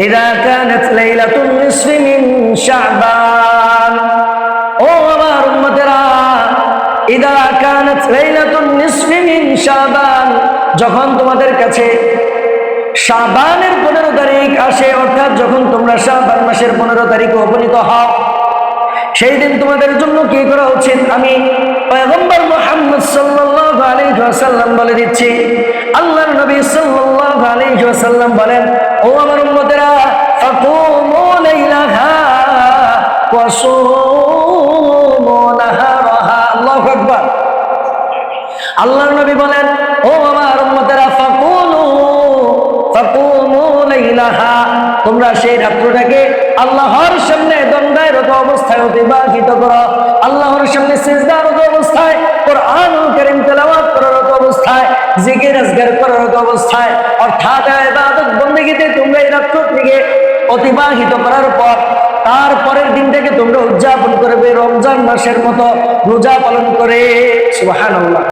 ইযা কানাত লাইলাতুন নিসফি মিন শাবান, ও আমার উম্মতেরা, ইযা কানাত লাইলাতুন নিসফি মিন শাবান, যখন তোমাদের কাছে শাবানের 15 তারিখ আসে, অর্থাৎ যখন তোমরা শাবান মাসের 15 তারিখে উপনীত হও, সেই দিন তোমাদের জন্য কি করা উচিত আমি পয়গম্বর মুহাম্মদ সাল্লাল্লাহু আলাইহি ওয়াসাল্লাম বলে দিচ্ছি। আল্লাহর নবী সাল্লাল্লাহু আলাইহি ওয়াসাল্লাম বলেন, ও আমার উম্মতেরা, ফাকুমু লাইলাহা ওয়া সুমু নাহারাহা। আল্লাহু আকবার। আল্লাহর নবী বলেন, ও আমার উম্মতেরা, ফাকুমু লাইলাহা, তোমরা সেই রাত্রটাকে আল্লাহর সামনে দণ্ডায়রত অবস্থায় অতিবাহিত করো, আল্লাহর সামনে সিজদারত অবস্থায়, কুরআনুল কারীম তেলাওয়াত করারত অবস্থায়, জিকির আজকার করারত অবস্থায়, অর্থাৎ ইবাদত বندگিতে তোমরা এই রাত্রটিকে অতিবাহিত করার পর তারপরের দিনটাকে তোমরা উদযাপন করবে রমজান মাসের মতো রোজা পালন করে। সুবহানাল্লাহ।